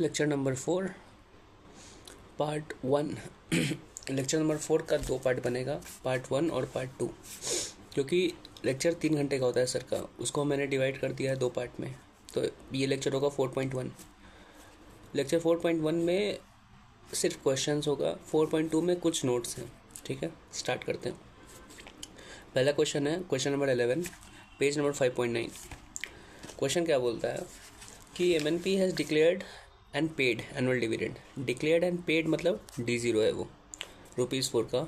Lecture number 4 part 1। Lecture number 4 का 2 part बनेगा, part 1 और पार्ट 2, क्योंकि लेक्चर 3 घंटे का होता है सर का, उसको मैंने डिवाइड कर दिया है 2 पार्ट में। तो ये लेक्चर होगा 4.1। लेक्चर 4.1 में सिर्फ क्वेश्चंस होगा, 4.2 में कुछ नोट्स हैं। ठीक है, स्टार्ट करते हैं। पहला क्वेश्चन है question number 11, page number 5.9। Question क्या बोलता है कि MNP has declared and paid annual dividend. Declared and paid मतलब D0 है वो, ₹4 का।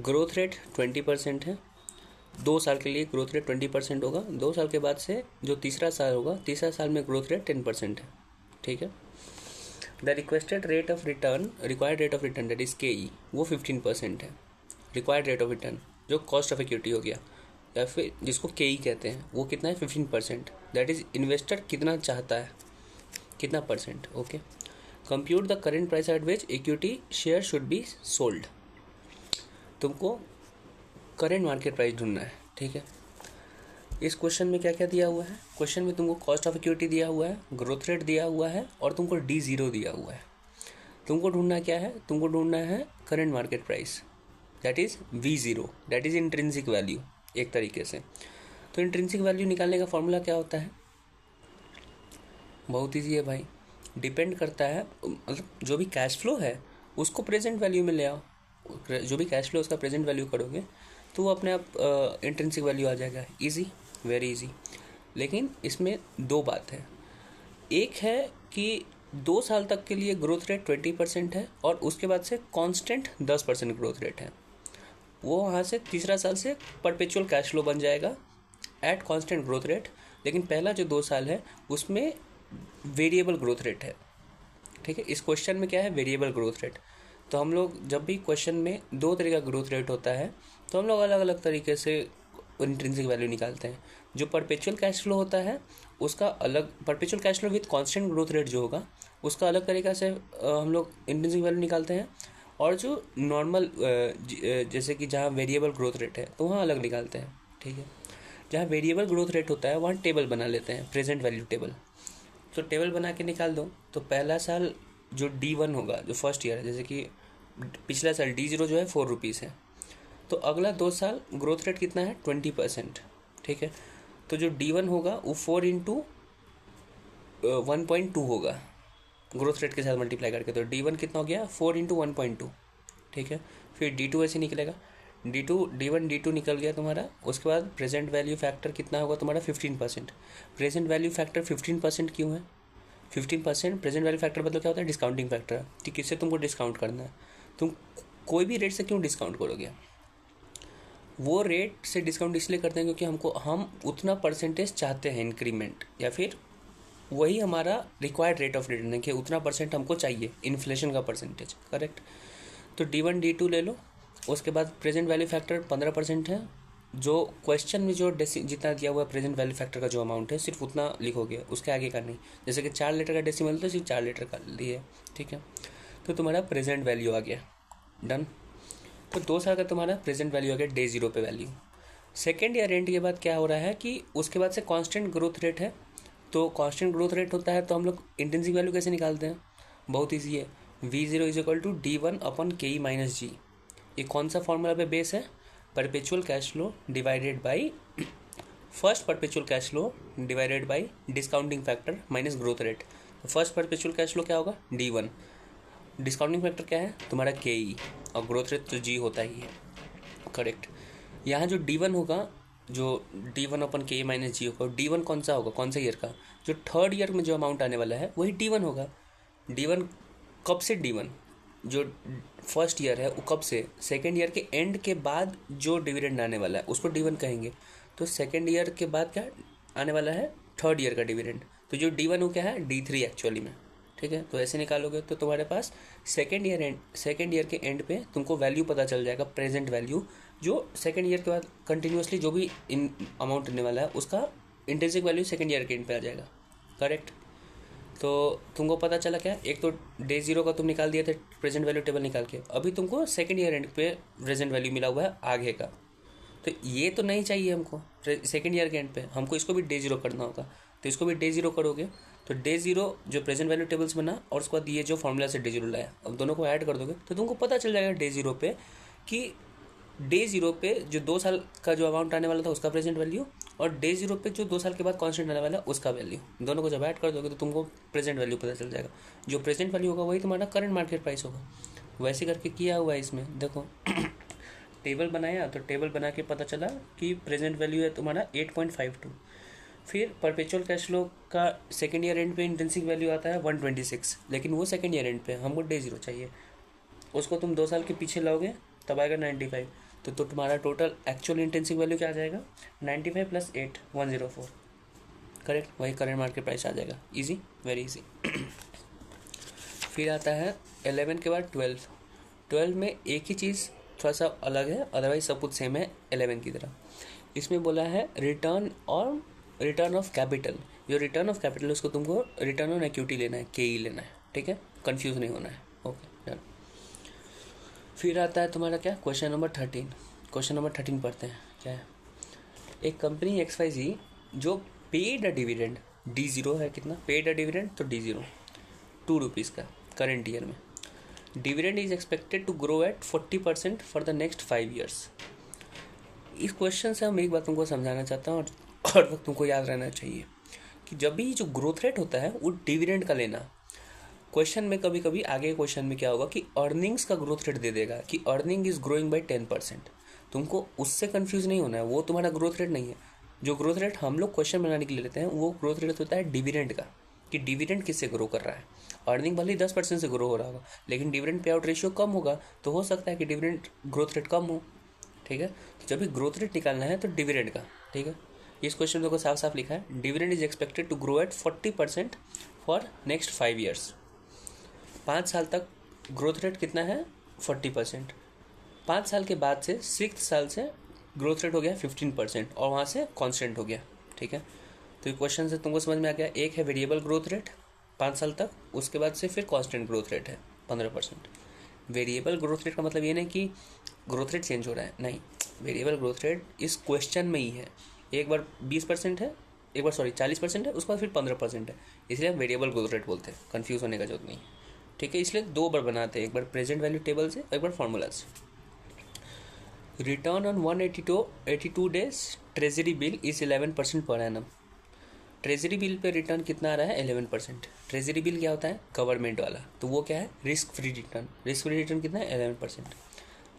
ग्रोथ रेट 20% है। 2 साल के लिए ग्रोथ रेट 20% होगा। 2 साल के बाद से जो तीसरा साल होगा, तीसरा साल में ग्रोथ रेट 10% है। ठीक है। The required rate of return that is KE, वो 15% है। रिक्वायर्ड रेट ऑफ रिटर्न जो कॉस्ट ऑफ इक्विटी हो गया, या फिर जिसको KE कहते हैं, वो कितना है? 15%। दैट इज इन्वेस्टर कितना चाहता है, कितना percent. Okay. Compute the current price at which equity share should be sold. तुमको करेंट मार्केट प्राइस ढूंढना है। ठीक है। इस क्वेश्चन में क्या क्या दिया हुआ है? क्वेश्चन में तुमको कॉस्ट ऑफ इक्विटी दिया हुआ है, ग्रोथ रेट दिया हुआ है, और तुमको D0 दिया हुआ है। तुमको ढूंढना क्या है? तुमको ढूंढना है current market price, that is V0, that is intrinsic value एक तरीके से। तो इंट्रिंसिक वैल्यू निकालने का फॉर्मूला क्या होता है? बहुत ईजी है भाई। डिपेंड करता है, मतलब जो भी कैश फ्लो है उसको प्रेजेंट वैल्यू में ले आओ। जो भी कैश फ्लो उसका प्रेजेंट वैल्यू करोगे तो वो अपने आप इंट्रिंसिक वैल्यू आ जाएगा। Easy, very easy. लेकिन इसमें 2 बात है। एक है कि 2 साल तक के लिए ग्रोथ रेट 20% है, और उसके बाद से कांस्टेंट 10% ग्रोथ रेट है। वो वहाँ से तीसरा साल से परपेचुअल कैश फ्लो बन जाएगा एट कांस्टेंट ग्रोथ रेट। लेकिन पहला जो 2 साल है उसमें वेरिएबल ग्रोथ रेट है। ठीक है। इस क्वेश्चन में क्या है? Variable growth rate. तो हम लोग जब भी क्वेश्चन में 2 तरह का ग्रोथ रेट होता है तो हम लोग अलग अलग तरीके से इंट्रिंसिक वैल्यू निकालते हैं। जो परपेचुअल कैश फ्लो होता है उसका अलग, perpetual cash flow with constant growth rate जो होगा उसका अलग तरीके से हम लोग इंट्रिंसिक वैल्यू निकालते हैं। और जो नॉर्मल जैसे कि जहाँ वेरिएबल ग्रोथ रेट है तो वहाँ अलग निकालते हैं। ठीक है। जहाँ वेरिएबल ग्रोथ रेट होता है वहाँ टेबल बना लेते हैं, प्रेजेंट वैल्यू टेबल। तो टेबल बना के निकाल दो। तो पहला साल जो D1 होगा, जो फर्स्ट ईयर है, जैसे कि पिछला साल D0 जो है ₹4 है, तो अगला 2 साल ग्रोथ रेट कितना है? 20%। ठीक है। तो जो D1 होगा वो 4 इंटू 1.2 होगा, ग्रोथ रेट के साथ मल्टीप्लाई करके। तो D1 कितना हो गया? 4 इंटू 1.2। ठीक है। फिर D2 ऐसे निकलेगा। D1 D2 निकल गया तुम्हारा। उसके बाद प्रेजेंट वैल्यू फैक्टर कितना होगा तुम्हारा? 15%। प्रेजेंट वैल्यू फैक्टर 15% क्यों है? 15% प्रेजेंट वैल्यू फैक्टर मतलब क्या होता है? Discounting factor. तो किससे तुमको डिस्काउंट करना है? तुम कोई भी रेट से क्यों डिस्काउंट करोगे? वो रेट से डिस्काउंट इसलिए करते हैं क्योंकि हम उतना परसेंटेज चाहते हैं इंक्रीमेंट, या फिर वही हमारा रिक्वायर्ड रेट ऑफ रिटर्न है कि उतना परसेंट हमको चाहिए, इन्फ्लेशन का परसेंटेज। करेक्ट। तो D1 D2 ले लो। उसके बाद प्रेजेंट वैल्यू फैक्टर 15% है। जो क्वेश्चन में जो जितना दिया हुआ है प्रेजेंट वैल्यू फैक्टर का जो अमाउंट है सिर्फ उतना लिखोगे, उसके आगे का नहीं। जैसे कि 4 लीटर का डेसिमल तो सिर्फ 4 लीटर का लिए। ठीक है। तो तुम्हारा प्रेजेंट वैल्यू आ गया। डन। तो 2 साल का तुम्हारा प्रेजेंट वैल्यू आ गया, D0 पे वैल्यू। सेकेंड ईयर एंड के बाद क्या हो रहा है कि उसके बाद से कांस्टेंट ग्रोथ रेट है। तो कांस्टेंट ग्रोथ रेट होता है तो हम लोग इंट्रिंसिक वैल्यू कैसे निकालते हैं? बहुत ईजी है। V0 is equal to D1 upon KE minus G। ये कौन सा फॉर्मूला पे बेस है? Perpetual cash flow divided by first perpetual cash flow divided by discounting factor minus growth rate. तो फर्स्ट परपेचुअल कैश फ्लो क्या होगा? D1। Discounting factor क्या है तुम्हारा? KE। और ग्रोथ रेट तो G होता ही है। करेक्ट। यहाँ जो D1 होगा, जो D1 अपन KE माइनस G होगा, D1 कौन सा होगा? कौन से ईयर का? जो थर्ड ईयर में जो अमाउंट आने वाला है वही D1 होगा। D1 कब से? D1 जो फर्स्ट ईयर है वो कब से? सेकेंड ईयर के एंड के बाद जो डिविडेंड आने वाला है उसको D1 कहेंगे। तो सेकेंड ईयर के बाद क्या आने वाला है? थर्ड ईयर का डिविडेंड। तो जो D1 वो क्या है? D3 एक्चुअली में। ठीक है। तो ऐसे निकालोगे तो तुम्हारे पास सेकेंड ईयर के एंड पे तुमको वैल्यू पता चल जाएगा, प्रेजेंट वैल्यू, जो सेकेंड ईयर के बाद कंटिन्यूसली जो भी इन अमाउंट आने वाला है उसका इंट्रिंसिक वैल्यू सेकेंड ईयर के एंड पे आ जाएगा। करेक्ट। तो तुमको पता चला क्या? एक तो D0 का तुम निकाल दिए थे प्रेजेंट वैल्यू टेबल निकाल के, अभी तुमको सेकेंड ईयर एंड पे प्रेजेंट वैल्यू मिला हुआ है आगे का। तो ये तो नहीं चाहिए हमको सेकेंड ईयर के एंड पे, हमको इसको भी D0 करना होगा। तो इसको भी D0 करोगे तो डे जीरो जो प्रेजेंट वैल्यू टेबल्स बना और उसके बाद ये जो फॉर्मूला से डे जीरो लाया, अब दोनों को ऐड कर दोगे तो तुमको पता चल जाएगा डे जीरो पे कि डे जीरो पे जो 2 साल का जो अमाउंट आने वाला था उसका प्रेजेंट वैल्यू, और डे जीरो पे जो 2 साल के बाद कॉन्स्टेंट आने वाला है उसका वैल्यू, दोनों को जब ऐड कर दोगे तो तुमको प्रेजेंट वैल्यू पता चल जाएगा। जो प्रेजेंट वैल्यू होगा वही तुम्हारा करंट मार्केट प्राइस होगा। वैसे करके किया हुआ है इसमें, देखो टेबल बनाया तो टेबल बना के पता चला कि प्रेजेंट वैल्यू है तुम्हारा 8.52। फिर परपेचुअल कैश फ्लो का सेकेंड ईयर एंड पे इंट्रिंसिक वैल्यू आता है 126, लेकिन वो सेकेंड ईयर एंड पे हमको डे जीरो चाहिए, उसको तुम 2 साल के पीछे लाओगे तब आएगा 95। तो तुम्हारा टोटल एक्चुअल इंट्रिंसिक वैल्यू क्या आ जाएगा 95 + 8 104, करेक्ट, वही करंट मार्केट प्राइस आ जाएगा। Easy, very easy. फिर आता है 11 के बाद 12। 12 में एक ही चीज़ थोड़ा सा अलग है, अदरवाइज सब कुछ सेम है 11 की तरह। इसमें बोला है रिटर्न ऑफ कैपिटल। जो रिटर्न ऑफ कैपिटल उसको तुमको रिटर्न ऑन इक्विटी लेना है, KE लेना है, ठीक है, कंफ्यूज नहीं होना है। Okay done. फिर आता है तुम्हारा क्या, क्वेश्चन नंबर 13। क्वेश्चन नंबर 13 पढ़ते हैं, क्या है। एक कंपनी XYZ जो पेड अ डिविडेंड, D0 है कितना, पेड अ डिविडेंड तो D0 2 रुपीज़ का करेंट ईयर में। Dividend is expected to grow at 40% for the next 5 years. इस क्वेश्चन से हम एक बात तुमको समझाना चाहता हूँ और तुमको याद रहना चाहिए कि जब भी जो ग्रोथ रेट होता है वो डिविडेंड का लेना। क्वेश्चन में कभी कभी आगे क्वेश्चन में क्या होगा कि अर्निंग्स का ग्रोथ रेट दे देगा कि अर्निंग इज ग्रोइंग बाय 10%। तुमको उससे कंफ्यूज नहीं होना है, वो तुम्हारा ग्रोथ रेट नहीं है। जो ग्रोथ रेट हम लोग क्वेश्चन बनाने के लिए लेते हैं वो ग्रोथ रेट होता है डिविडेंड का, कि डिविडेंड किससे ग्रो कर रहा है। अर्निंग भले ही 10% से ग्रो हो रहा होगा, लेकिन डिविडेंड पे आउट रेशियो कम होगा तो हो सकता है कि डिविडेंड ग्रोथ रेट कम हो, ठीक है। तो जब भी ग्रोथ रेट निकालना है तो डिविडेंड का, ठीक है। इस क्वेश्चन में देखो साफ साफ लिखा है, dividend is expected to grow at 40% for next 5 years. 5 साल तक ग्रोथ रेट कितना है 40%। 5 साल के बाद से 6 साल से ग्रोथ रेट हो गया 15% और वहाँ से कांस्टेंट हो गया, ठीक है। तो ये क्वेश्चन से तुमको समझ में आ गया, एक है वेरिएबल ग्रोथ रेट 5 साल तक, उसके बाद से फिर कांस्टेंट ग्रोथ रेट है 15%। वेरिएबल ग्रोथ रेट का मतलब ये नहीं कि ग्रोथ रेट चेंज हो रहा है, नहीं, वेरिएबल ग्रोथ रेट इस क्वेश्चन में ही है। एक बार 20% है, एक बार 40% है, उसके बाद फिर 15% है, इसलिए हम वेरिएबल ग्रोथ रेट बोलते हैं, कंफ्यूज होने का जरूरत नहीं, ठीक है। इसलिए 2 बार बनाते हैं, एक बार प्रेजेंट वैल्यू टेबल से, एक बार फॉर्मूला से। Return on 182 days treasury bill is 11% per annum. Treasury bill pay return कितना आ रहा है 11%। ट्रेजरी बिल क्या होता है, गवर्नमेंट वाला, तो वो क्या है risk free return. Risk free return कितना है 11%।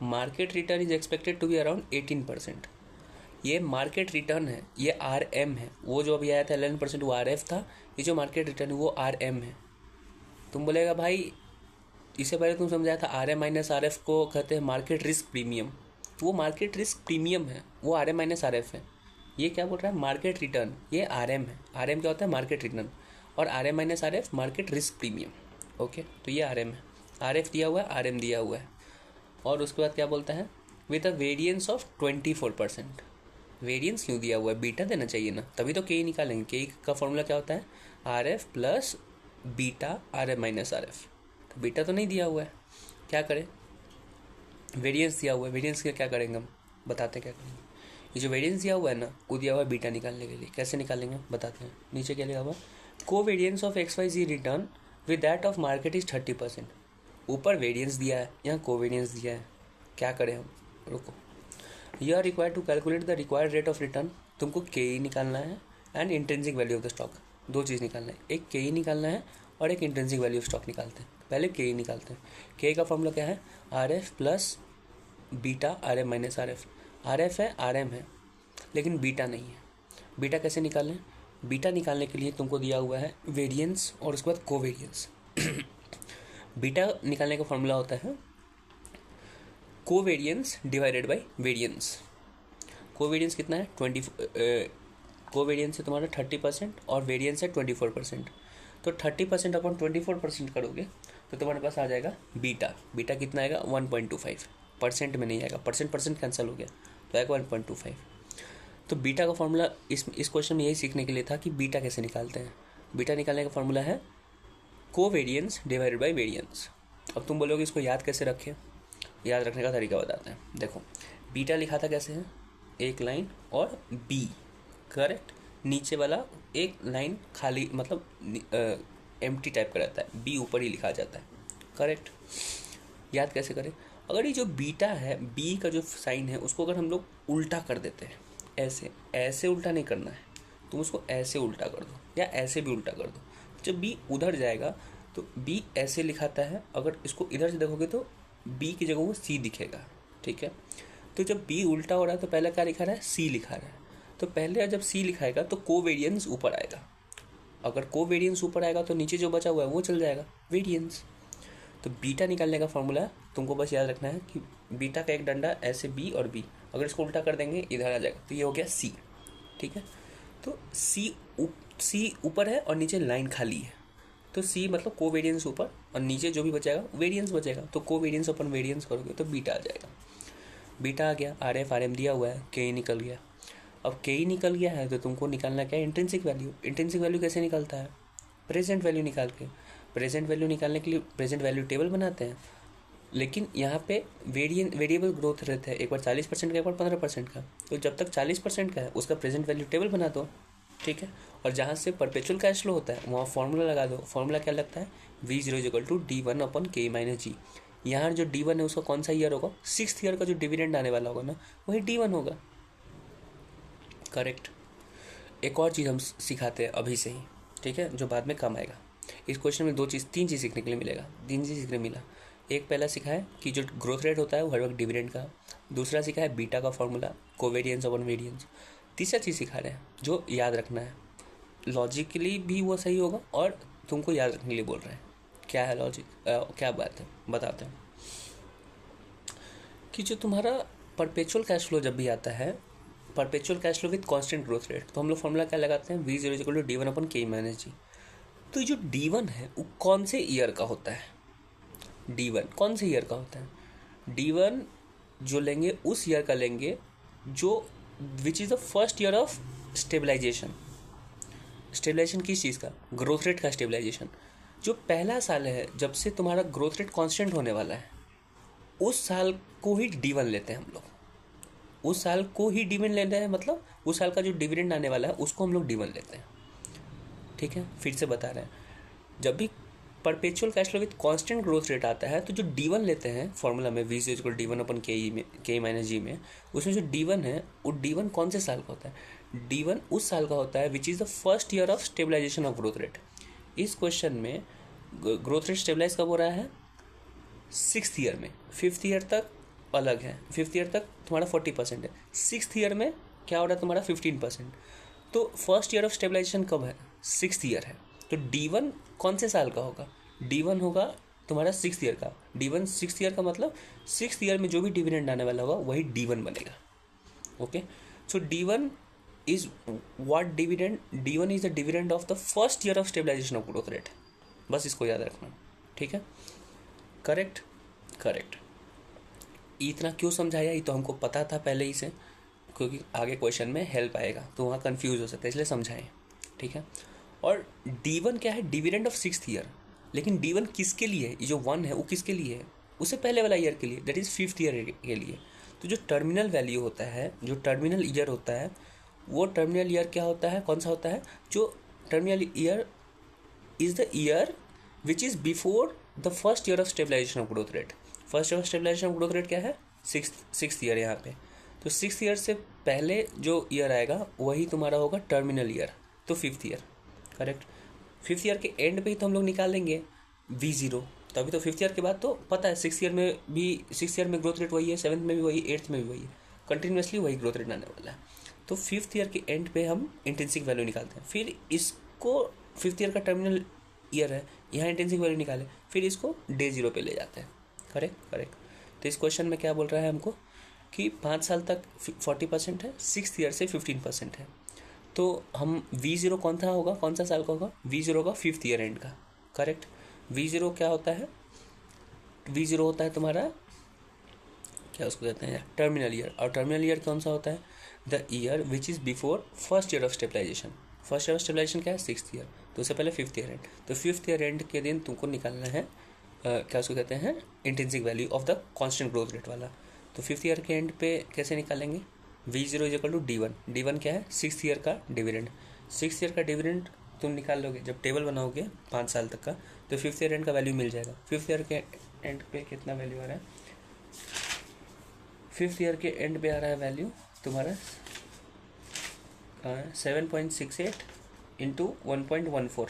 Market return is expected to be around 18%। ये मार्केट रिटर्न है, ये RM है। वो जो अभी आया था 11% वो RF था, ये जो मार्केट रिटर्न है वो RM है। तुम बोलेगा भाई इससे पहले तुम समझाया था RM - RF को कहते हैं मार्केट रिस्क प्रीमियम, तो वो मार्केट रिस्क प्रीमियम है, वो RM - RF है। ये क्या बोल रहा है मार्केट रिटर्न, ये RM है। RM क्या होता है मार्केट रिटर्न, और RM - RF market risk premium, okay. तो ये RM है, RF दिया हुआ है, RM दिया हुआ है। और उसके बाद क्या बोलता है with a variance of 24%। Variance क्यों दिया हुआ है, बीटा देना चाहिए ना, तभी तो KE निकालेंगे। KE का फॉर्मूला क्या होता है RF plus beta RM - RF। तो बीटा तो नहीं दिया हुआ है, क्या करें, वेरिएंस दिया हुआ है। वेरिएंस के क्या करेंगे हम, बताते हैं क्या करेंगे। ये जो वेरिएंस दिया हुआ है ना, वो दिया हुआ है बीटा निकालने के लिए। कैसे निकालेंगे बताते हैं। नीचे क्या लिखा हुआ, को variance of XYZ return with that of market is 30%। ऊपर वेरिएंस दिया है, यहाँ कोवेरियंस दिया है, क्या करें हम, रुको। You are required to calculate the required rate of return. तुमको KE निकालना है and intrinsic value of the stock, 2 चीज़ निकालना है, एक KE निकालना है और एक इंट्रिंसिक वैल्यू ऑफ स्टॉक निकालते हैं। पहले KE निकालते हैं। KE का फॉर्मूला क्या है RF plus beta RM - RF। RF है RM है, लेकिन बीटा नहीं है। बीटा कैसे निकालें, बीटा निकालने के लिए तुमको दिया हुआ है वेरिएंस और उसके बाद कोवेरियंस। बीटा निकालने का फॉर्मूला होता है covariance divided by variance. Covariance कितना है 20, कोवेरियंस है तुम्हारा 30% और वेरिएंस है 24%। तो 30% अपॉन 24% करोगे तो तुम्हारे पास आ जाएगा बीटा। बीटा कितना आएगा 1.25, परसेंट में नहीं आएगा, परसेंट कैंसिल हो गया, तो आएगा 1.25। तो बीटा का फॉर्मूला इस क्वेश्चन में यही सीखने के लिए था कि बीटा कैसे निकालते हैं। बीटा निकालने का फॉर्मूला है कोवेरियंस डिवाइडेड बाय वेरिएंस। अब तुम बोलोगे इसको याद कैसे रखें, याद रखने का तरीका बताते हैं। देखो बीटा लिखा था कैसे है, एक लाइन और B, करेक्ट, नीचे वाला एक लाइन खाली मतलब एम्प्टी टाइप का रहता है, बी ऊपर ही लिखा जाता है। करेक्ट। याद कैसे करें? अगर ये जो बीटा है, बी का जो साइन है उसको अगर हम लोग उल्टा कर देते हैं, ऐसे ऐसे उल्टा नहीं करना है, तुम उसको ऐसे उल्टा कर दो या ऐसे भी उल्टा कर दो। जब बी उधर जाएगा तो बी ऐसे लिखाता है, अगर इसको इधर से देखोगे तो बी की जगह वो सी दिखेगा। ठीक है, तो जब बी उल्टा हो रहा है तो पहले क्या लिखा रहा है? सी लिखा रहा है। तो पहले जब सी लिखाएगा तो कोवेरियंस ऊपर आएगा, अगर कोवेरियंस ऊपर आएगा तो नीचे जो बचा हुआ है वो चल जाएगा वेरियंस। तो बीटा निकालने का फॉर्मूला तुमको बस याद रखना है कि बीटा का एक डंडा ऐसे बी और बी, अगर इसको उल्टा कर देंगे इधर आ जाएगा, तो ये हो गया सी। ठीक है, तो सी ऊपर है और नीचे लाइन खाली है, तो सी मतलब कोवेरियंस ऊपर और नीचे जो भी बचेगा वेरियंस बचेगा, तो कोवेरियंस अपन वेरियंस करोगे तो बीटा आ जाएगा। बीटा आ गया, आर एफ आर एम दिया हुआ है, के निकल गया। अब के निकल गया है तो तुमको निकालना क्या है? Intrinsic value. इंट्रिंसिक वैल्यू कैसे निकलता है? प्रेजेंट वैल्यू निकाल के। प्रेजेंट वैल्यू निकालने के लिए प्रेजेंट वैल्यू टेबल बनाते हैं, लेकिन यहाँ पे वेरिएबल ग्रोथ रहता है, एक बार 40% का, एक बार 15% का। तो जब तक 40% का है उसका प्रेजेंट वैल्यू टेबल बना दो। ठीक है, और जहाँ से परपेचुअल कैश फ्लो होता है वहाँ फॉर्मूला लगा दो। फॉर्मूला क्या लगता है? V0 = D1/K-G। यहाँ जो D1 है उसका कौन सा ईयर होगा? 6th ईयर का जो डिविडेंड आने वाला होगा ना, वही D1 होगा। करेक्ट। एक और चीज़ हम सिखाते हैं अभी से ही, ठीक है, जो बाद में काम आएगा। इस क्वेश्चन में तीन चीज़ सीखने के लिए मिलेगा, 3 चीज़ सीखने मिला। एक पहला सीखा है कि जो ग्रोथ रेट होता है वो हर वक्त डिविडेंड का। दूसरा सीखा है बीटा का फॉर्मूला, कोवेरियंस अपॉन वेरियंस। तीसरा चीज़ सिखा रहे हैं जो याद रखना है, लॉजिकली भी वो सही होगा और तुमको याद रखने के लिए बोल रहे हैं। क्या है लॉजिक, क्या बात है बताते हैं कि जो तुम्हारा परपेचुअल कैश फ्लो जब भी आता है, perpetual cash flow with constant growth rate, तो हम लोग फॉर्मूला क्या लगाते हैं? V0 = D1/K-G। तो जो D1 है वो कौन से ईयर का होता है? D1 कौन से ईयर का होता है? D1 जो लेंगे उस ईयर का लेंगे जो which is the first year of stabilisation. Stabilisation किस चीज़ का? ग्रोथ रेट का स्टेबलाइजेशन। जो पहला साल है जब से तुम्हारा ग्रोथ रेट कांस्टेंट होने वाला है, उस साल को ही D1 लेते हैं हम लोग। उस साल को ही डिविडेंड लेते हैं, मतलब उस साल का जो डिविडेंड आने वाला है उसको हम लोग D1 लेते हैं। ठीक है, फिर से बता रहे हैं, जब भी perpetual cash flow with constant growth rate आता है तो जो D1 लेते हैं फॉर्मूला में V0 = D1/K-G में, उसमें जो D1 है वो D1 कौन से साल का होता है? D1 उस साल का होता है which is the first year of stabilisation of growth rate. इस क्वेश्चन में ग्रोथ रेट स्टेबलाइज कब हो रहा है? 6th ईयर में। 5th ईयर तक अलग है, 5th ईयर तक तुम्हारा 40% है, 6th ईयर में क्या हो रहा है तुम्हारा 15%। तो फर्स्ट ईयर ऑफ स्टेबलाइजेशन कब है? 6th ईयर है। तो D1 कौन से साल का होगा? D1 होगा तुम्हारा 6th ईयर का। D1 6th ईयर का मतलब 6th ईयर में जो भी डिविडेंड आने वाला होगा वही D1 बनेगा। Okay, so D1 is what dividend? D1 is the dividend of the first year of stabilisation of growth rate. बस इसको याद रखना। ठीक है, करेक्ट करेक्ट। इतना क्यों समझाया? ये तो हमको पता था पहले ही से, क्योंकि आगे क्वेश्चन में हेल्प आएगा तो वहाँ कंफ्यूज हो सकता है, इसलिए समझाएं। ठीक है, और D1 क्या है? Dividend of 6th year. लेकिन D1 किसके लिए है? ये जो 1 है वो किसके लिए है? उससे पहले वाला ईयर के लिए, दैट इज़ 5th ईयर के लिए। तो जो टर्मिनल वैल्यू होता है, जो टर्मिनल ईयर होता है, वो टर्मिनल ईयर क्या होता है? कौन सा होता है? जो terminal year is the year which is before the first year of stabilisation of growth rate. First year of stabilisation of growth rate क्या है? 6th ईयर यहाँ पे। तो 6th ईयर से पहले जो ईयर आएगा वही तुम्हारा होगा टर्मिनल ईयर, तो 5th year. Correct. 5th year के एंड पे ही तो हम लोग निकाल देंगे V0। तो अभी तो 5th ईयर के बाद तो पता है 6th ईयर में भी, 6th ईयर में ग्रोथ रेट वही है, 7th में भी वही, 8th में भी वही है, कंटिन्यूसली वही ग्रोथ रेट आने वाला है। तो 5th ईयर के एंड पे हम इंटेंसिक वैल्यू निकालते हैं। फिर इसको 5th ईयर का टर्मिनल ईयर है, यहाँ इंटेंसिक वैल्यू निकाले, फिर इसको डे 0 पे ले जाते हैं। Correct correct. तो इस क्वेश्चन में क्या बोल रहा है हमको कि 5 साल तक 40% है, 6th ईयर से 15% है। तो हम V0 कौन सा होगा, कौन सा साल का होगा? V0 का 5th ईयर एंड का। करेक्ट। V0 क्या होता है? V0 होता है तुम्हारा, क्या उसको कहते हैं, टर्मिनल ईयर। और टर्मिनल ईयर कौन सा होता है? The year which is before first year of stabilisation. First year of stabilisation क्या है? 6th year. तो उससे पहले 5th ईयर एंड। तो 5th ईयर एंड के दिन तुमको निकालना है क्या उसको कहते हैं, intrinsic value of the constant growth rate वाला। तो 5th ईयर के एंड पे कैसे निकालेंगे? V0 = D1। D1 क्या है? 6th ईयर का डिविडेंड। 6 ईयर का डिविडेंड तुम निकाल लोगे जब टेबल बनाओगे 5 साल तक का, तो 5th ईयर एंड का वैल्यू मिल जाएगा। 5th ईयर के एंड पे कितना वैल्यू आ रहा है, 5th ईयर के एंड पे आ रहा है वैल्यू तुम्हारा 7.68 इंटू 1.14,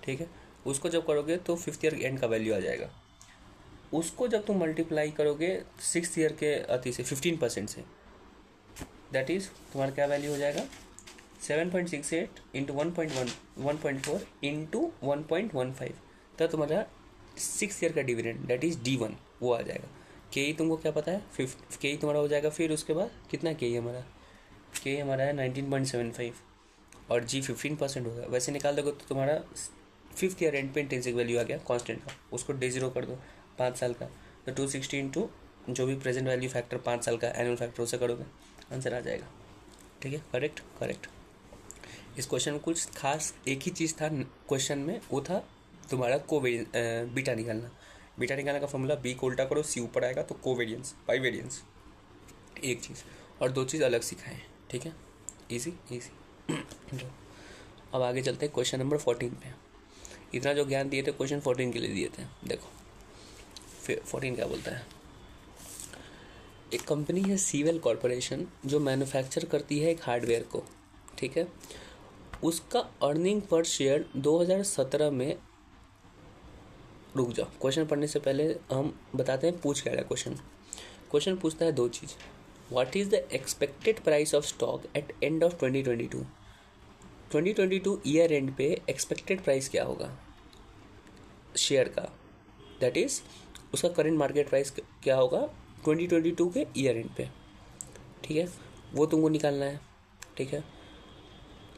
ठीक है। उसको जब करोगे तो 5th ईयर एंड का वैल्यू आ जाएगा। उसको जब तुम मल्टीप्लाई करोगे 6th ईयर के अति से 15% से, दैट इज तुम्हारा क्या वैल्यू हो जाएगा, 7.68 इंटू 1.4 इंटू 1.15, तब तुम्हारा 6th ईयर का डिविडेंड दैट इज D1 वो आ जाएगा। के ई तुमको क्या पता है, के ई तुम्हारा हो जाएगा। फिर उसके बाद कितना के ई हमारा है 19.75 और जी 15% होगा। वैसे निकाल दोगे तो तुम्हारा 5th ईयर एंड पे इंट्रिंसिक वैल्यू आ गया कांस्टेंट का, उसको D0 कर दो 5 साल का, तो 260 इंटू जो भी प्रेजेंट वैल्यू फैक्टर 5 साल का एनुअल फैक्टर उसे करोगे, आंसर आ जाएगा। ठीक है, करेक्ट। इस क्वेश्चन में कुछ खास एक ही चीज़ था क्वेश्चन में, वो था तुम्हारा बीटा निकालने का फॉर्मूला, बी को उल्टा करो सी ऊपर आएगा, तो कोवेरियंस बाई वेरियंस एक चीज़, और 2 चीज़ अलग सिखाएं। ठीक है, इजी। अब आगे चलते हैं क्वेश्चन नंबर 14 पे। इतना जो ज्ञान दिए थे क्वेश्चन 14 के लिए दिए थे, देखो फिर 14 क्या बोलता है। एक कंपनी है सीवेल कॉरपोरेशन जो मैन्युफैक्चर करती है एक हार्डवेयर को, ठीक है। उसका अर्निंग पर शेयर 2017 में, रुक जाओ, क्वेश्चन पढ़ने से पहले हम बताते हैं पूछ क्या रहा है क्वेश्चन पूछता है 2 चीज़। What is the expected price of stock at end of 2022 year end पे एक्सपेक्टेड प्राइस क्या होगा शेयर का, दैट इज़ उसका करेंट मार्केट प्राइस क्या होगा 2022 के ईयर एंड पे, ठीक है। वो तुमको निकालना है, ठीक है।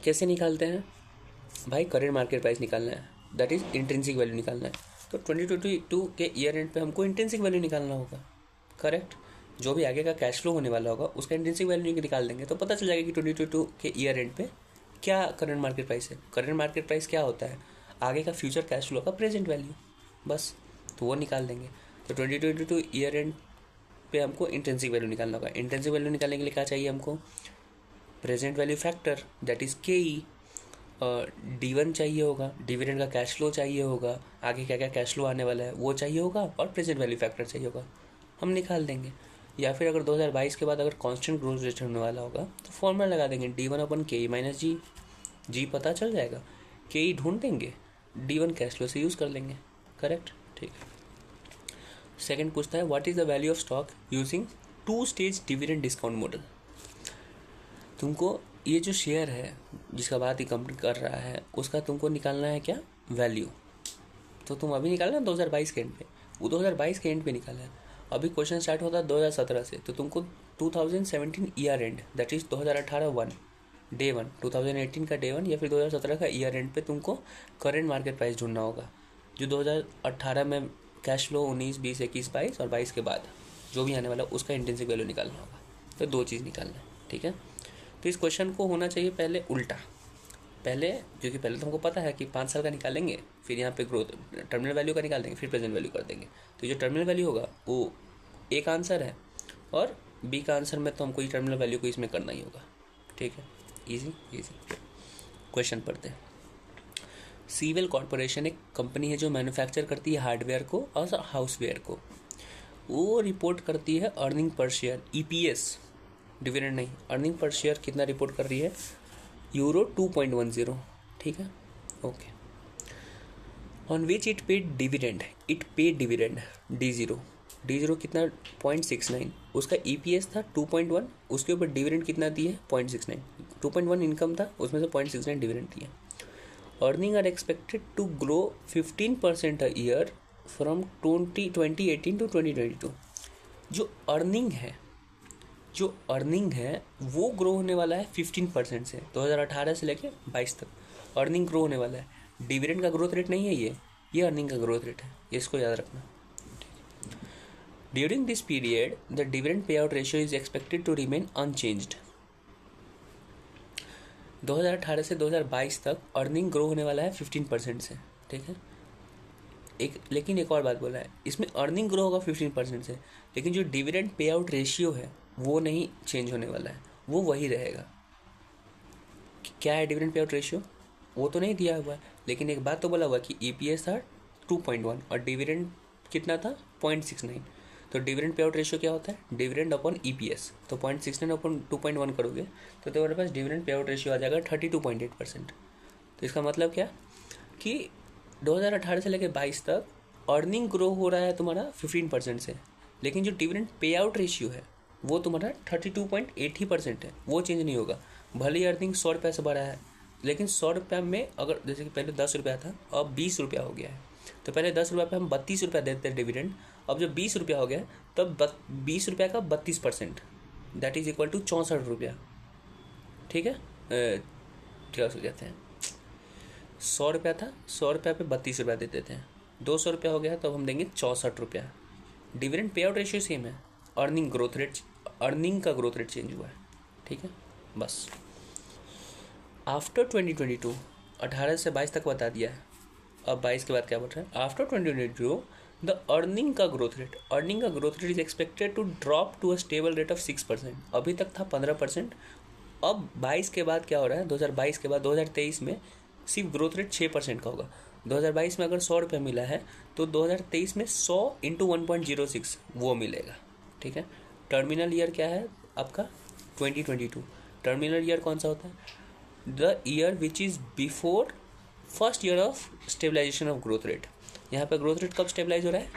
कैसे निकालते हैं भाई, करेंट मार्केट प्राइस निकालना है, दैट इज़ इंट्रिंसिक वैल्यू निकालना है। तो 2022 के ईयर एंड पे हमको इंट्रिंसिक वैल्यू निकालना होगा, करेक्ट। जो भी आगे का कैश फ्लो होने वाला होगा उसका इंट्रिंसिक वैल्यू निकाल देंगे, तो पता चल जाएगा कि 2022 के ईयर एंड पे क्या करंट मार्केट प्राइस है। करंट मार्केट प्राइस क्या होता है, आगे का फ्यूचर कैश फ्लो का प्रेजेंट वैल्यू, बस। तो वो निकाल देंगे। तो 2022 ईयर एंड पे हमको इंट्रिंसिक वैल्यू निकालना होगा। इंट्रिंसिक वैल्यू निकालने के लिए क्या चाहिए हमको, present value factor that is के ई, D1 चाहिए होगा, डिविडेंड का कैश फ्लो चाहिए होगा, आगे क्या क्या कैश फ्लो आने वाला है वो चाहिए होगा, और प्रेजेंट वैल्यू फैक्टर चाहिए होगा, हम निकाल देंगे। या फिर अगर 2022 के बाद अगर कांस्टेंट ग्रोथ रेट होने वाला होगा तो फॉर्मूला लगा देंगे D1 अपन के ई माइनस जी पता चल जाएगा, के ई ढूंढ देंगे, D1 कैश फ्लो से यूज़ कर लेंगे, करेक्ट। ठीक है, सेकेंड पूछता है what is the value of stock using 2 stage dividend discount model. तुमको ये जो शेयर है जिसका बात ही कंप्लीट कर रहा है उसका तुमको निकालना है क्या, वैल्यू। तो तुम अभी निकालना 2022 के एंड पे, वो 2022 के एंड पे निकाला है। अभी क्वेश्चन स्टार्ट होता है 2017 से, तो तुमको 2017 year and that is 2018 day 1, 2018 का डे 1 या फिर 2017 का ईयर एंड पे तुमको करेंट मार्केट प्राइस ढूंढना होगा, जो 2018 में कैश फ्लो 19, 20, 21, 22 और 22 के बाद जो भी आने वाला उसका इंट्रिंसिक वैल्यू निकालना होगा। तो 2 चीज़ निकालना है, ठीक है। तो इस क्वेश्चन को होना चाहिए पहले उल्टा, क्योंकि पहले तो हमको पता है कि 5 साल का निकालेंगे, फिर यहाँ पे ग्रोथ टर्मिनल वैल्यू का निकाल देंगे, फिर प्रेजेंट वैल्यू कर देंगे। तो जो टर्मिनल वैल्यू होगा वो एक आंसर है, और बी का आंसर में तो हमको ये टर्मिनल वैल्यू को इसमें करना ही होगा, ठीक है। इजी क्वेश्चन पढ़ते हैं। सीवेल कॉरपोरेशन एक कंपनी है जो मैन्युफैक्चर करती है हार्डवेयर को और हाउसवेयर को। वो रिपोर्ट करती है earning per share, EPS, dividend नहीं, अर्निंग पर शेयर कितना रिपोर्ट कर रही है, €2.10, ठीक है, okay. On which it paid dividend D0 कितना 0.69, उसका EPS था 2.1, उसके ऊपर डिविडेंड कितना दिए 0.69, 2.1 इनकम था, उसमें से 0.69 डिविडेंड दिए। Earning are expected to grow 15% a year from 2018 to 2022। जो अर्निंग है वो ग्रो होने वाला है 15% से, 2018 से लेके 22 तक अर्निंग ग्रो होने वाला है। डिविडेंड का ग्रोथ रेट नहीं है ये अर्निंग का ग्रोथ रेट है, इसको याद रखना। During this period the dividend पे out ratio is expected to remain unchanged. 2018 से 2022 तक अर्निंग ग्रो होने वाला है 15% से, ठीक है। लेकिन एक और बात बोला है, इसमें अर्निंग ग्रो होगा 15% से, लेकिन जो डिविडेंड पे आउट रेशियो है वो नहीं चेंज होने वाला है, वो वही रहेगा, क्या है डिविडेंड पे आउट रेशियो, वो तो नहीं दिया हुआ है, लेकिन एक बात तो बोला हुआ कि ईपीएस था 2.1 और डिविडेंड कितना था 0.69। तो डिविडेंड पे आउट रेशियो क्या होता है, डिविडेंड अपॉन ईपीएस। तो 0.69 अपॉन 2.1 करोगे तो तुम्हारे पास डिविडेंड पे आउट रेशियो आ जाएगा 32.8%। तो इसका मतलब क्या कि 2018 से लेकर 22 तक अर्निंग ग्रो हो रहा है तुम्हारा 15% से, लेकिन जो डिविडेंड पे आउट रेशियो है वो तुम्हारा 32.8% है, वो चेंज नहीं होगा। भले ही अर्निंग 100 रुपये से बढ़ा है, लेकिन 100 रुपये में अगर जैसे कि पहले 10 रुपया था अब 20 रुपया हो गया है, तो पहले 10 रुपये पे हम 32 रुपया देते हैं डिविडेंड, अब जब 20 रुपया हो गया तब 20 रुपया का 32%, दैट इज इक्वल टू 64 रुपया। ठीक है, क्या कहते हैं, 100 रुपया था, 100 रुपया पे 32 रुपया देते थे, 200 रुपया हो गया तो हम देंगे 64 रुपया। Dividend pay out ratio same है, अर्निंग का ग्रोथ रेट चेंज हुआ है। ठीक है, बस आफ्टर 2022 18 से 22 तक बता दिया है, अब 22 के बाद क्या बता रहा है, आफ्टर 2022 द अर्निंग का growth rate is expected to drop to a stable rate of 6%। अभी तक था 15%, अब 22 के बाद क्या हो रहा है, 2022 के बाद 2023 में सिर्फ ग्रोथ रेट 6% का होगा। 2022 में अगर 100 रुपये मिला है तो 2023 में 100 इंटू 1.06 वो मिलेगा। ठीक है, टर्मिनल ईयर क्या है आपका 2022। टर्मिनल ईयर कौन सा होता है, the year which is before first year of stabilisation of growth rate. यहाँ पे ग्रोथ रेट कब स्टेबलाइज हो रहा है,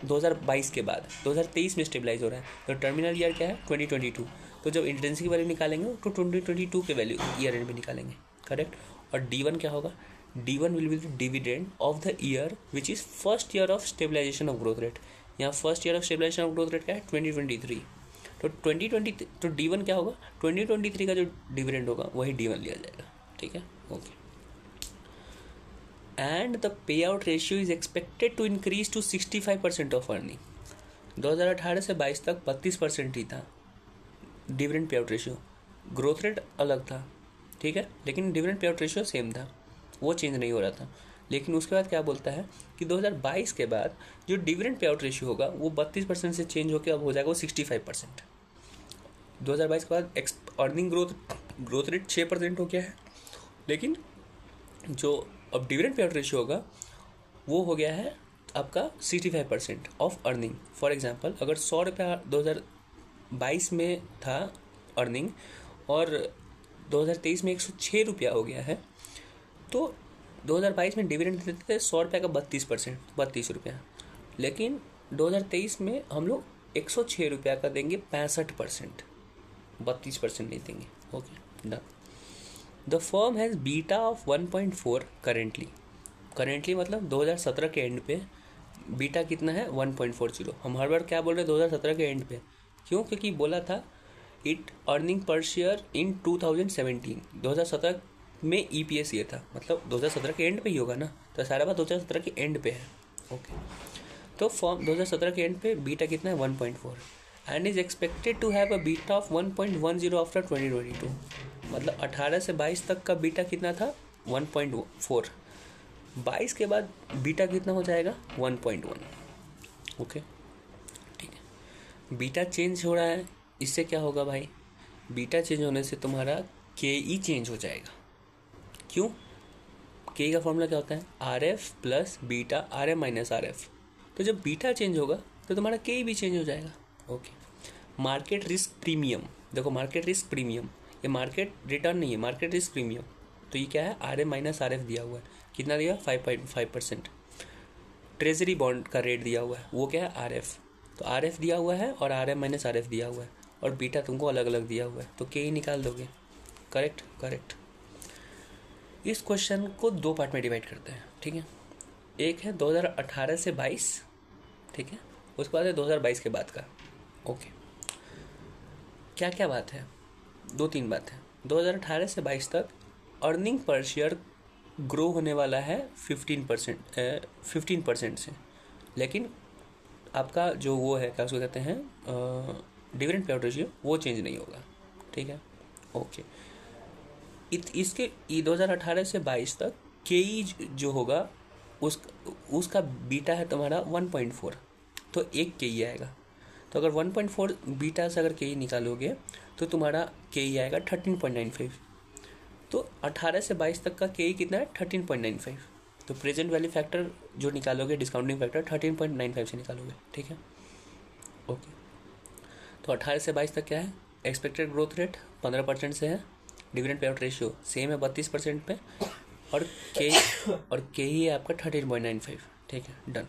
2022 के बाद 2023 में स्टेबलाइज हो रहा है, तो टर्मिनल ईयर क्या है 2022। तो जब इंटेंसिटी की वैल्यू निकालेंगे तो 2022 के वैल्यू ईयर एंड में निकालेंगे, करेक्ट। और D1 क्या होगा, D1 will be the dividend of the year which is first year of stabilisation of growth rate. यहाँ first year of stabilisation of growth rate क्या है 2023। तो 2020 तो D1 क्या होगा, 2023 का जो डिविडेंड होगा वही D1 लिया जाएगा। ठीक है, okay. And the pay out ratio is expected to increase to 65% of earning. 2018 से 22 तक 32% ही था dividend pay out ratio, growth rate अलग था। ठीक है, लेकिन dividend pay out ratio same था, वो चेंज नहीं हो रहा था। लेकिन उसके बाद क्या बोलता है कि 2022 के बाद जो डिविडेंड पे आउट रेशियो होगा वो 32% से चेंज होकर अब हो जाएगा वो 65%। 2022 के बाद अर्निंग ग्रोथ रेट 6% हो गया है, लेकिन जो अब डिविडेंड पे आउट रेशियो होगा वो हो गया है आपका 65% ऑफ अर्निंग। फॉर एग्जांपल अगर 100 रुपया 2022 में था अर्निंग और 2023 में 106 रुपया हो गया है, तो 2022 में डिविडेंड देते थे 100 रुपये का 32%, 32 रुपया, लेकिन 2023 में हम लोग 106 रुपया का देंगे 65%, 32% नहीं देंगे। Okay, done. The firm has beta of 1.4 currently मतलब 2017 के एंड पे बीटा कितना है 1.40। हम हर बार क्या बोल रहे हैं 2017 के एंड पे, क्यों, क्योंकि बोला था it earning per share in 2017। 2017 में ईपीएस ये था, मतलब 2017 के एंड पे ही होगा ना, तो सारा बात 2017 के एंड पे है। ओके, तो फॉर्म 2017 के एंड पे बीटा कितना है 1.4 and is expected to have a beta of 1.10 after 2022। मतलब 18 से 22 तक का बीटा कितना था 1.4, 22 के बाद बीटा कितना हो जाएगा 1.1। ओके, ठीक है, बीटा चेंज हो रहा है, इससे क्या होगा भाई, बीटा चेंज होने से तुम्हारा के चेंज हो जाएगा। क्यों, के का फॉर्मूला क्या होता है RF plus beta RM minus RF। तो जब बीटा चेंज होगा तो तुम्हारा के भी चेंज हो जाएगा। ओके, मार्केट रिस्क प्रीमियम, देखो मार्केट रिस्क प्रीमियम, ये मार्केट रिटर्न नहीं है, मार्केट रिस्क प्रीमियम। तो ये क्या है RM माइनस RF दिया हुआ है, कितना दिया 5.5%। ट्रेजरी बॉन्ड का रेट दिया हुआ है, वो क्या है RF, तो RF दिया हुआ है और RM माइनस RF दिया हुआ है, और बीटा तुमको अलग अलग दिया हुआ है, तो के ही निकाल दोगे। करेक्ट। इस क्वेश्चन को दो पार्ट में डिवाइड करते हैं। ठीक है, एक है 2018 से 22, ठीक है, उसके बाद है 2022 के बाद का। ओके, क्या क्या बात है, 2-3 बात है। 2018 से 22 तक अर्निंग पर शेयर ग्रो होने वाला है 15% से, लेकिन आपका जो वो है क्या उसको कहते हैं डिविडेंड पे आउट रेशियो, वो चेंज नहीं होगा। ठीक है, ओके। इसके 2018 से 22 तक के जो होगा उसका बीटा है तुम्हारा 1.4, तो एक के आएगा। तो अगर 1.4 बीटा से अगर के निकालोगे तो तुम्हारा के आएगा 13.95। तो 18 से 22 तक का के कितना है 13.95। तो प्रेजेंट वैल्यू फैक्टर जो निकालोगे डिस्काउंटिंग फैक्टर 13.95 से निकालोगे, ठीक है। ओके, तो 18 से 22 तक क्या है, एक्सपेक्टेड ग्रोथ रेट 15% से है, dividend pay out ratio same है 32% पे, और के ही है आपका 13.95, ठीक है, डन।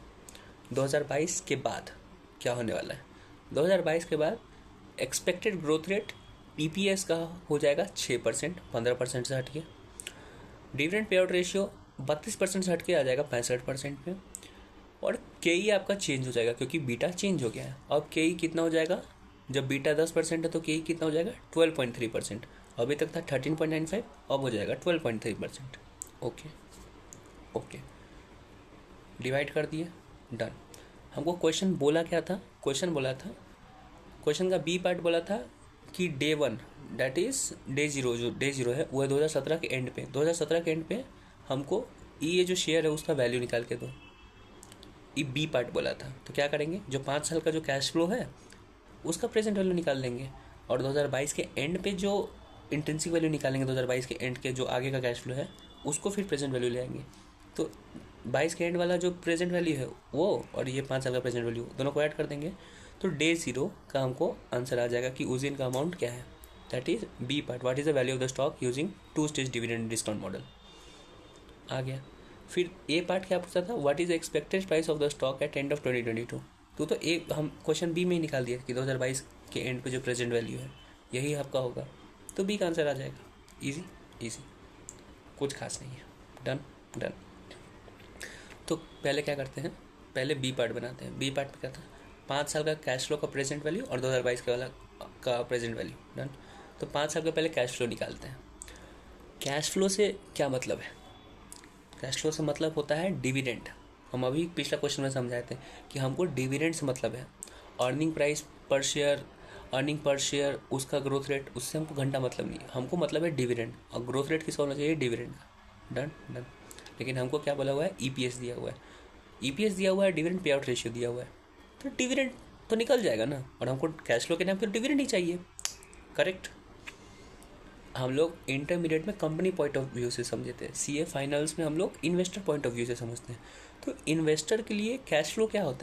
2022 के बाद क्या होने वाला है, 2022 के बाद एक्सपेक्टेड ग्रोथ रेट ईपीएस का हो जाएगा 6%, 15% से हटके। डिविडेंड पे आउट रेशियो 32% से हटके आ जाएगा 65% पे, और के ई आपका चेंज हो जाएगा क्योंकि बीटा चेंज हो गया है। अब के ई कितना हो जाएगा, जब बीटा 10% है तो के ई कितना हो जाएगा 12.3%। अभी तक था 13.95, अब हो जाएगा 12.3%। ओके ओके, डिवाइड कर दिए, डन। हमको क्वेश्चन बोला क्या था, क्वेश्चन का बी पार्ट बोला था कि डे 1 दैट इज डे 0, जो डे 0 है वो है 2017 के एंड पे। 2017 के एंड पे हमको ये जो शेयर है उसका वैल्यू निकाल के दो, ये बी पार्ट बोला था। तो क्या करेंगे, जो 5 साल का जो कैश फ्लो है उसका प्रेजेंट वैल्यू निकाल लेंगे, और 2022 के एंड पे जो इंट्रिंसिक वैल्यू निकालेंगे, 2022 के एंड के जो आगे का कैश फ्लो है उसको फिर प्रेजेंट वैल्यू ले आएंगे। तो 22 के एंड वाला जो प्रेजेंट वैल्यू है वो, और ये 5 साल का प्रेजेंट वैल्यू, दोनों को ऐड कर देंगे तो डे 0 का हमको आंसर आ जाएगा कि उस दिन का अमाउंट क्या है। That is B part, what is the value of the stock using 2 stage dividend discount model, आ गया। फिर ए पार्ट क्या पूछा था, what is expected price of the stock at end of 2022। तो ए हम क्वेश्चन बी में ही निकाल दिया कि 2022 के एंड पे जो प्रेजेंट वैल्यू है यही आपका होगा, तो बी का आंसर आ जाएगा। इजी इजी, कुछ खास नहीं है, डन डन। तो पहले क्या करते हैं, पहले बी पार्ट बनाते हैं। बी पार्ट में क्या था, 5 साल का कैश फ्लो का प्रेजेंट वैल्यू और 2022 के वाला का प्रेजेंट वैल्यू, डन। तो 5 साल का पहले कैश फ्लो निकालते हैं। कैश फ्लो से क्या मतलब है, कैश फ्लो से मतलब होता है डिविडेंड। हम अभी पिछला क्वेश्चन में समझाए थे कि हमको डिविडेंड से मतलब है, अर्निंग प्राइस पर शेयर, अर्निंग पर शेयर, उसका ग्रोथ रेट, उससे हमको घंटा मतलब नहीं है, हमको मतलब है डिविडेंड। और ग्रोथ रेट किसका होना चाहिए, डिविडेंड का, डन डन। लेकिन हमको क्या बोला हुआ है, ईपीएस दिया हुआ है, ईपीएस दिया हुआ है, डिविडेंड पे आउट रेशियो दिया हुआ है, तो डिविडेंड तो निकल जाएगा ना, और हमको कैश फ्लो के नाम पर डिविडेंड ही चाहिए, करेक्ट। हम लोग इंटरमीडिएट में कंपनी पॉइंट ऑफ व्यू से समझे थे, सीए फाइनल्स में हम लोग इन्वेस्टर पॉइंट ऑफ व्यू से समझते हैं। तो इन्वेस्टर के लिए कैश फ्लो क्या होता है,